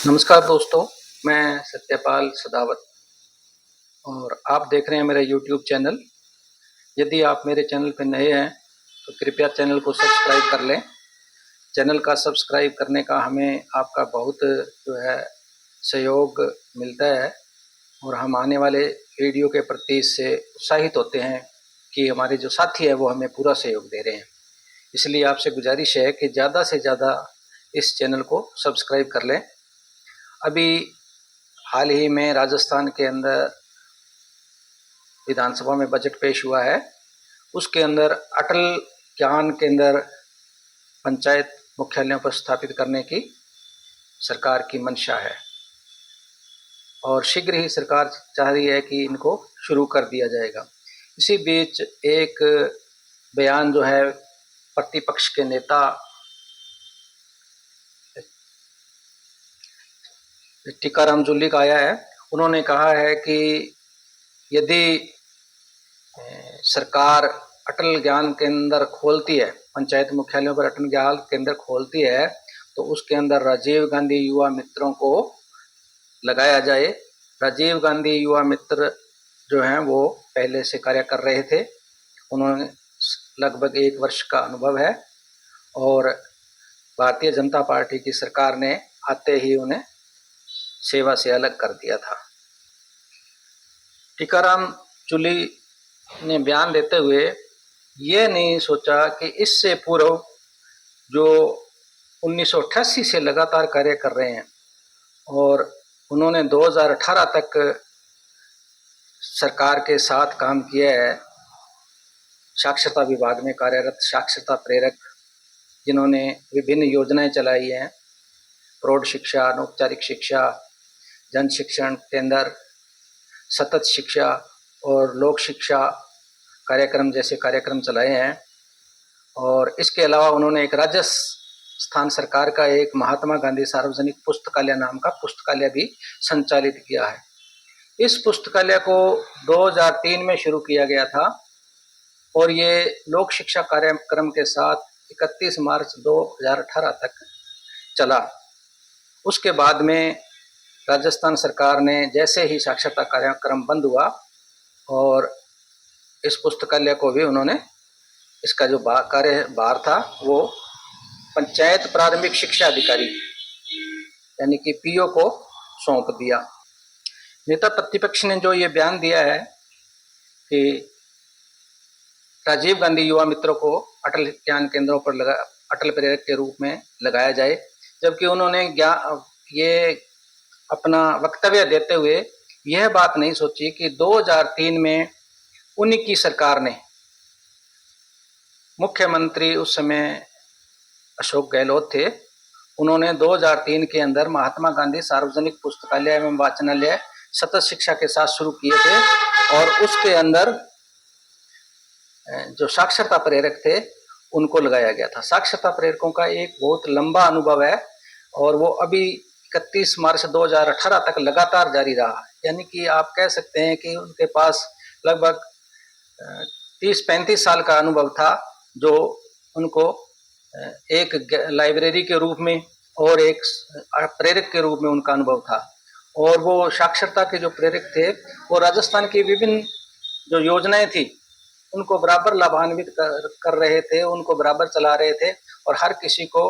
नमस्कार दोस्तों, मैं सत्यपाल सदावत और आप देख रहे हैं मेरा YouTube चैनल। यदि आप मेरे चैनल पर नए हैं तो कृपया चैनल को सब्सक्राइब कर लें। चैनल का सब्सक्राइब करने का हमें आपका बहुत सहयोग मिलता है और हम आने वाले वीडियो के प्रति इससे उत्साहित होते हैं कि हमारे जो साथी हैं वो हमें पूरा सहयोग दे रहे हैं। इसलिए आपसे गुजारिश है कि ज़्यादा से ज़्यादा इस चैनल को सब्सक्राइब कर लें। अभी हाल ही में राजस्थान के अंदर विधानसभा में बजट पेश हुआ है। उसके अंदर अटल ज्ञान केंद्र पंचायत मुख्यालयों पर स्थापित करने की सरकार की मंशा है और शीघ्र ही सरकार चाह रही है कि इनको शुरू कर दिया जाएगा। इसी बीच एक बयान जो है प्रतिपक्ष के नेता टीकाराम जूली का आया है। उन्होंने कहा है कि यदि सरकार अटल ज्ञान केंद्र खोलती है, पंचायत मुख्यालयों पर अटल ज्ञान केंद्र खोलती है, तो उसके अंदर राजीव गांधी युवा मित्रों को लगाया जाए। राजीव गांधी युवा मित्र जो हैं वो पहले से कार्य कर रहे थे, उन्होंने लगभग 1 वर्ष का अनुभव है और भारतीय जनता पार्टी की सरकार ने आते ही उन्हें सेवा से अलग कर दिया था। टीकाराम जूली ने बयान देते हुए ये नहीं सोचा कि इससे पूर्व जो 1988 से लगातार कार्य कर रहे हैं और उन्होंने 2018 तक सरकार के साथ काम किया है, साक्षरता विभाग में कार्यरत साक्षरता प्रेरक, जिन्होंने विभिन्न योजनाएं चलाई हैं, प्रौढ़ शिक्षा, अनौपचारिक शिक्षा, जन शिक्षण केंद्र, सतत शिक्षा और लोक शिक्षा कार्यक्रम जैसे कार्यक्रम चलाए हैं। और इसके अलावा उन्होंने एक राजस्थान सरकार का एक महात्मा गांधी सार्वजनिक पुस्तकालय नाम का पुस्तकालय भी संचालित किया है। इस पुस्तकालय को 2003 में शुरू किया गया था और ये लोक शिक्षा कार्यक्रम के साथ 31 मार्च 2018 तक चला। उसके बाद में राजस्थान सरकार ने जैसे ही साक्षरता कार्यक्रम बंद हुआ और इस पुस्तकालय को भी उन्होंने, इसका जो कार्यभार था वो पंचायत प्रारंभिक शिक्षा अधिकारी यानी कि पीओ को सौंप दिया। नेता प्रतिपक्ष ने जो ये बयान दिया है कि राजीव गांधी युवा मित्रों को अटल ज्ञान केंद्रों पर अटल प्रेरक के रूप में लगाया जाए, जबकि उन्होंने ये अपना वक्तव्य देते हुए यह बात नहीं सोची कि 2003 में उन्हीं की सरकार ने, मुख्यमंत्री उस समय अशोक गहलोत थे, उन्होंने 2003 के अंदर महात्मा गांधी सार्वजनिक पुस्तकालय एवं वाचनालय सतत शिक्षा के साथ शुरू किए थे और उसके अंदर जो साक्षरता प्रेरक थे उनको लगाया गया था। साक्षरता प्रेरकों का एक बहुत लंबा अनुभव है और वो अभी 31 मार्च 2018 तक लगातार जारी रहा। यानी कि आप कह सकते हैं कि उनके पास लगभग 30-35 साल का अनुभव था, जो उनको एक लाइब्रेरी के रूप में और एक प्रेरक के रूप में उनका अनुभव था। और वो साक्षरता के जो प्रेरक थे वो राजस्थान की विभिन्न जो योजनाएं थी उनको बराबर लाभान्वित कर रहे थे, उनको बराबर चला रहे थे और हर किसी को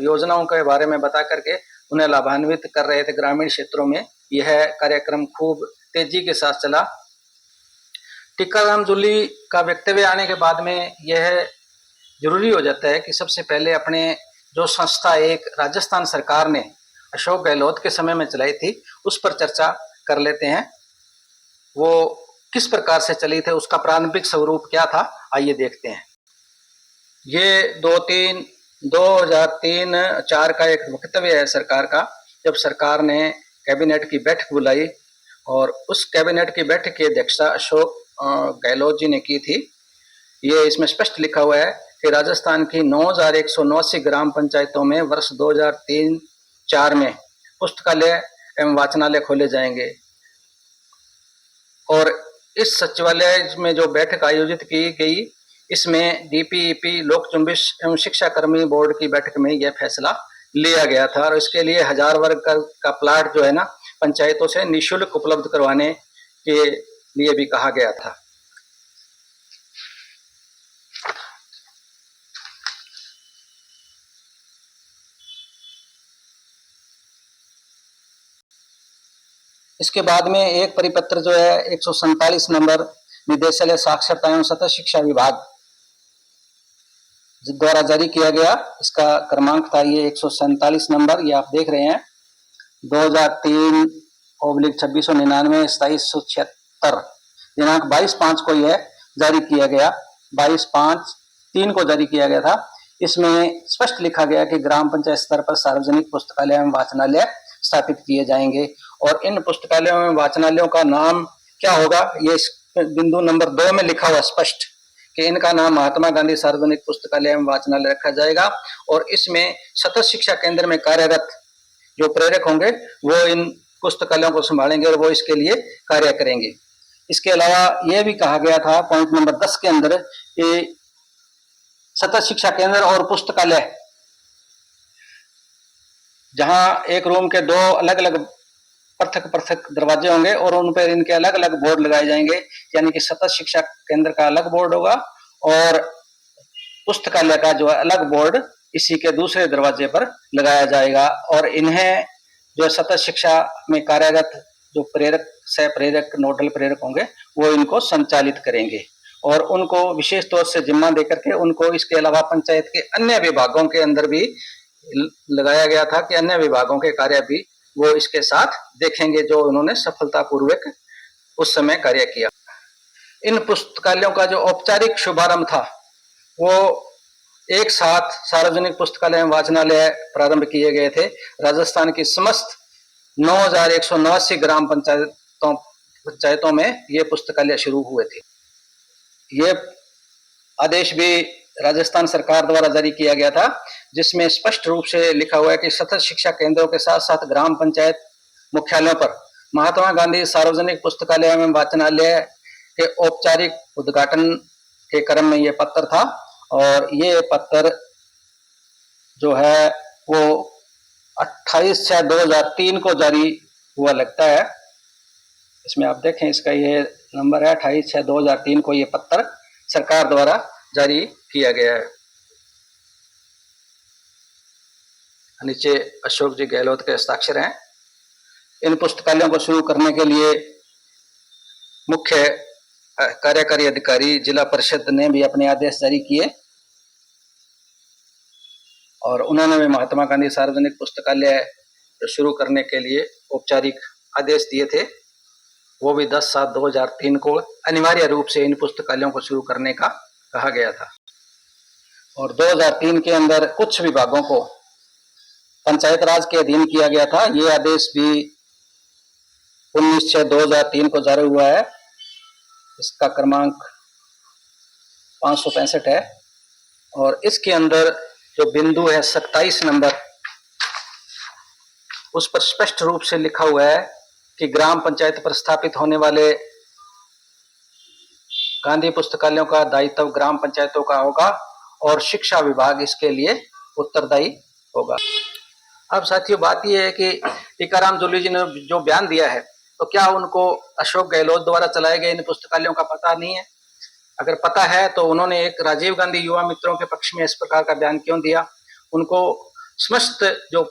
योजनाओं के बारे में बता करके उन्हें लाभान्वित कर रहे थे। ग्रामीण क्षेत्रों में यह कार्यक्रम खूब तेजी के साथ चला। टीकाराम जूली का वक्तव्य आने के बाद में यह जरूरी हो जाता है कि सबसे पहले अपने जो संस्था एक राजस्थान सरकार ने अशोक गहलोत के समय में चलाई थी उस पर चर्चा कर लेते हैं। वो किस प्रकार से चली थी, उसका प्रारंभिक स्वरूप क्या था, आइए देखते हैं। ये 2003-4 का एक वक्तव्य है सरकार का, जब सरकार ने कैबिनेट की बैठक बुलाई और उस कैबिनेट की बैठक की अध्यक्षता अशोक गहलोत जी ने की थी। ये इसमें स्पष्ट लिखा हुआ है कि राजस्थान की 9189 ग्राम पंचायतों में वर्ष 2003-4 में पुस्तकालय एवं वाचनालय खोले जाएंगे और इस सचिवालय में जो बैठक आयोजित की गई इसमें डीपीईपी लोक जुम्बिश एवं शिक्षा कर्मी बोर्ड की बैठक में यह फैसला लिया गया था और इसके लिए 1000 वर्ग का प्लाट जो है ना पंचायतों से निःशुल्क उपलब्ध करवाने के लिए भी कहा गया था। इसके बाद में एक परिपत्र जो है 147 नंबर निदेशालय साक्षरता एवं सतत शिक्षा विभाग द्वारा जारी किया गया। इसका क्रमांक था ये 147 नंबर, ये आप देख रहे हैं 2003/2699 2776 दिनांक 22/5 को यह जारी किया गया। 22/5/3 को जारी किया गया था। इसमें स्पष्ट लिखा गया कि ग्राम पंचायत स्तर पर सार्वजनिक पुस्तकालय एवं वाचनालय स्थापित किए जाएंगे और इन पुस्तकालयों एवं वाचनालयों का नाम क्या होगा, ये बिंदु नंबर 2 में लिखा हुआ स्पष्ट कि इनका नाम महात्मा गांधी सार्वजनिक पुस्तकालय एवं वाचनालय रखा जाएगा और इसमें सतत शिक्षा केंद्र में कार्यरत जो प्रेरक होंगे वो इन पुस्तकालयों को संभालेंगे और वो इसके लिए कार्य करेंगे। इसके अलावा यह भी कहा गया था पॉइंट नंबर 10 के अंदर कि सतत शिक्षा केंद्र और पुस्तकालय जहां एक रूम के 2 अलग अलग पृथक पृथक दरवाजे होंगे और उन पर इनके अलग अलग बोर्ड लगाए जाएंगे, यानी कि सतत शिक्षा केंद्र का अलग बोर्ड होगा और पुस्तकालय का जो अलग बोर्ड इसी के दूसरे दरवाजे पर लगाया जाएगा और इन्हें जो सतत शिक्षा में कार्यरत जो प्रेरक सह प्रेरक नोडल प्रेरक होंगे वो इनको संचालित करेंगे और उनको विशेष तौर से जिम्मा देकर के उनको इसके अलावा पंचायत के अन्य विभागों के अंदर भी लगाया गया था कि अन्य विभागों के कार्य भी वो इसके साथ देखेंगे जो उन्होंने सफलतापूर्वक उस समय कार्य किया। इन पुस्तकालयों का जो औपचारिक शुभारंभ था वो एक साथ सार्वजनिक पुस्तकालय एवं वाचनालय प्रारंभ किए गए थे। राजस्थान की समस्त 9189 ग्राम पंचायतों में ये पुस्तकालय शुरू हुए थे। ये आदेश भी राजस्थान सरकार द्वारा जारी किया गया था जिसमें स्पष्ट रूप से लिखा हुआ है कि सतत शिक्षा केंद्रों के साथ साथ ग्राम पंचायत मुख्यालयों पर महात्मा गांधी सार्वजनिक पुस्तकालय एवं वाचनालय के औपचारिक उद्घाटन के क्रम में ये पत्र था और ये पत्र जो है वो 28/6/2003 को जारी हुआ लगता है। इसमें आप देखें इसका ये नंबर है 28/6/2003 को ये पत्र सरकार द्वारा जारी किया गया है। नीचे अशोक जी गहलोत के हस्ताक्षर हैं। इन पुस्तकालयों को शुरू करने के लिए मुख्य कार्यकारी अधिकारी जिला परिषद ने भी अपने आदेश जारी किए और उन्होंने भी महात्मा गांधी सार्वजनिक पुस्तकालय शुरू करने के लिए औपचारिक आदेश दिए थे। वो भी 10/7/2003 को अनिवार्य रूप से इन पुस्तकालयों को शुरू करने का कहा गया था और 2003 के अंदर कुछ विभागों को पंचायत राज के अधीन किया गया था। ये आदेश भी 19/6/2003 को जारी हुआ है। इसका क्रमांक 565 है और इसके अंदर जो बिंदु है 27 नंबर उस पर स्पष्ट रूप से लिखा हुआ है कि ग्राम पंचायत पर स्थापित होने वाले गांधी पुस्तकालयों का दायित्व ग्राम पंचायतों का होगा और शिक्षा विभाग इसके लिए उत्तरदायी होगा। अब साथियों बात यह है कि टीकाराम जूली जी ने जो बयान दिया है तो क्या उनको अशोक गहलोत द्वारा चलाए गए इन पुस्तकालयों का पता नहीं है? अगर पता है तो उन्होंने एक राजीव गांधी युवा मित्रों के पक्ष में इस प्रकार का बयान क्यों दिया? उनको समस्त जो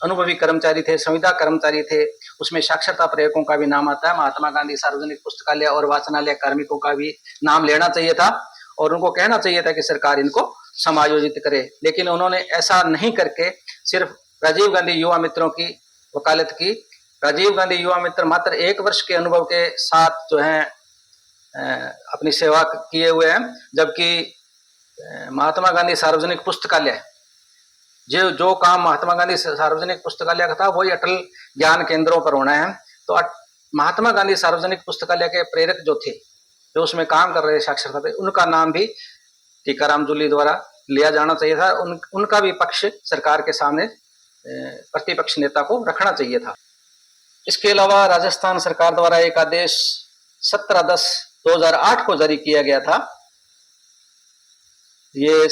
अनुभवी कर्मचारी थे, संविदा कर्मचारी थे, उसमें साक्षरता प्रेरकों का भी नाम आता है, महात्मा गांधी सार्वजनिक पुस्तकालय और वाचनालय कार्मिकों का भी नाम लेना चाहिए था और उनको कहना चाहिए था कि सरकार इनको समायोजित करे, लेकिन उन्होंने ऐसा नहीं करके सिर्फ राजीव गांधी युवा मित्रों की वकालत की। राजीव गांधी युवा मित्र मात्र 1 वर्ष के अनुभव के साथ जो है अपनी सेवा किए हुए हैं, जबकि महात्मा गांधी सार्वजनिक पुस्तकालय जो काम महात्मा गांधी सार्वजनिक पुस्तकालय का था वही अटल ज्ञान केंद्रों पर होना है। तो महात्मा गांधी सार्वजनिक पुस्तकालय के प्रेरक जो थे, जो उसमें काम कर रहे साक्षरता पे, उनका नाम भी टीकाराम जूली द्वारा लिया जाना चाहिए था। उनका भी पक्ष सरकार के सामने प्रतिपक्ष नेता को रखना चाहिए था। इसके अलावा राजस्थान सरकार द्वारा एक आदेश 17/10/2008 को जारी किया गया था। ये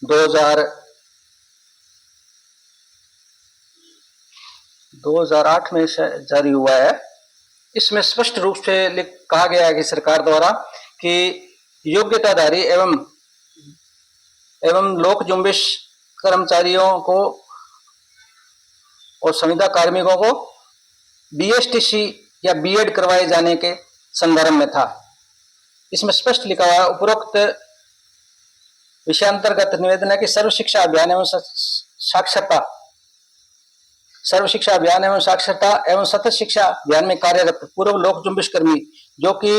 2008 2008 में जारी हुआ है। इसमें स्पष्ट रूप से कहा गया है कि सरकार द्वारा कि योग्यताधारी एवं लोक जुम्बिश कर्मचारियों को और संविदा कार्मिकों को बीएसटीसी या बीएड करवाए जाने के संदर्भ में था। इसमें स्पष्ट लिखा हुआ है, उपरोक्त विषयांतर्गत निवेदन है कि सर्व शिक्षा अभियान एवं साक्षरता एवं सतत शिक्षा अभियान में कार्यरत पूर्व लोक जुम्बिश कर्मी जो कि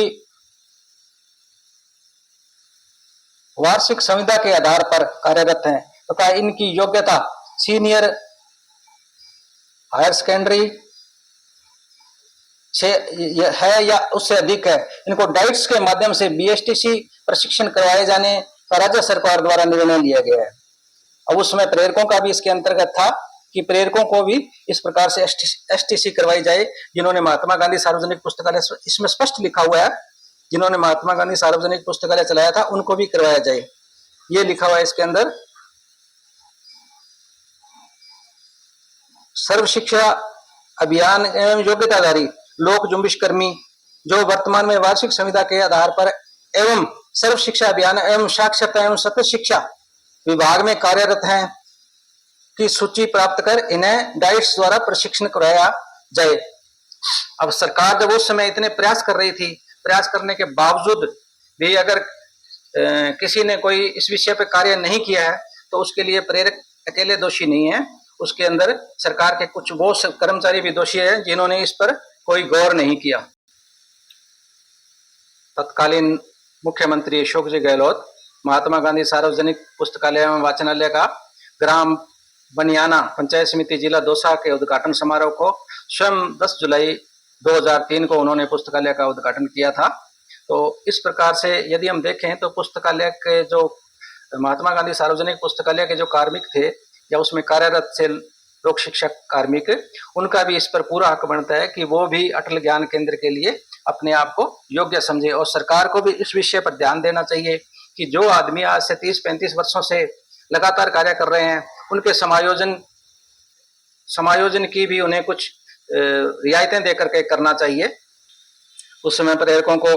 वार्षिक संविदा के आधार पर कार्यरत हैं तथा इनकी योग्यता सीनियर हायर सेकेंडरी से है या उससे अधिक है, इनको डाइट्स के माध्यम से बीएसटीसी प्रशिक्षण करवाए जाने का राज्य सरकार द्वारा निर्णय लिया गया है। अब उसमें प्रेरकों का भी इसके अंतर्गत था कि प्रेरकों को भी इस प्रकार से एसटीसी करवाई जाए, जिन्होंने महात्मा गांधी सार्वजनिक पुस्तकालय, इसमें स्पष्ट लिखा हुआ है, जिन्होंने महात्मा गांधी सार्वजनिक पुस्तकालय चलाया था उनको भी करवाया जाए, ये लिखा हुआ है इसके अंदर। सर्व शिक्षा अभियान एवं योग्यताधारी लोक जुम्बिश कर्मी जो वर्तमान में वार्षिक संविदा के आधार पर एवं सर्व शिक्षा अभियान एवं साक्षरता एवं सतत शिक्षा विभाग में कार्यरत हैं की सूची प्राप्त कर इन्हें डाइट्स द्वारा प्रशिक्षण कराया जाए। अब सरकार जब उस समय इतने प्रयास कर रही थी, प्रयास करने के बावजूद भी अगर किसी ने कोई इस विषय पर कार्य नहीं किया है तो उसके लिए प्रेरक अकेले दोषी नहीं है, उसके अंदर सरकार के कुछ वो कर्मचारी भी दोषी हैं जिन्होंने इस पर कोई गौर नहीं किया। तत्कालीन मुख्यमंत्री अशोक जी गहलोत महात्मा गांधी सार्वजनिक पुस्तकालय एवं वाचनालय का ग्राम बनियाना पंचायत समिति जिला दौसा के उद्घाटन समारोह को स्वयं 10 जुलाई 2003 को उन्होंने पुस्तकालय का उद्घाटन किया था। तो इस प्रकार से यदि हम देखें तो पुस्तकालय के जो महात्मा गांधी सार्वजनिक पुस्तकालय के जो कार्मिक थे या उसमें कार्यरत से लोक शिक्षक कार्मिक, उनका भी इस पर पूरा हक बनता है कि वो भी अटल ज्ञान केंद्र के लिए अपने आप को योग्य समझे। और सरकार को भी इस विषय पर ध्यान देना चाहिए कि जो आदमी आज से 30-35 वर्षों से लगातार कार्य कर रहे हैं उनके समायोजन की भी उन्हें कुछ रियायतें देकर के करना चाहिए। उस समय प्रेरकों को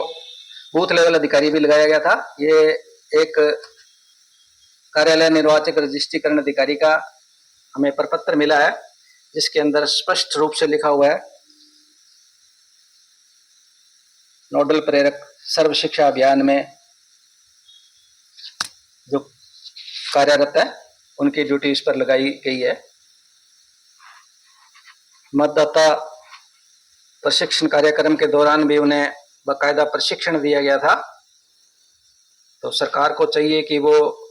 बूथ लेवल अधिकारी भी लगाया गया था। ये एक कार्यालय निर्वाचक रजिस्ट्रीकरण अधिकारी का हमें प्रपत्र मिला है जिसके अंदर स्पष्ट रूप से लिखा हुआ है, नोडल प्रेरक सर्व शिक्षा अभियान में जो कार्यरत है उनकी ड्यूटी इस पर लगाई गई है। मतदाता प्रशिक्षण कार्यक्रम के दौरान भी उन्हें बाकायदा प्रशिक्षण दिया गया था। तो सरकार को चाहिए कि वो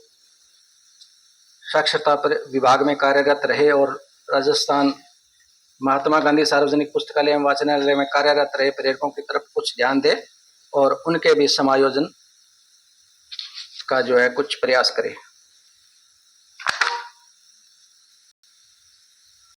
साक्षरता विभाग में कार्यरत रहे और राजस्थान महात्मा गांधी सार्वजनिक पुस्तकालय एवं वाचनालय में कार्यरत रहे प्रेरकों की तरफ कुछ ध्यान दे और उनके भी समायोजन का जो है कुछ प्रयास करे।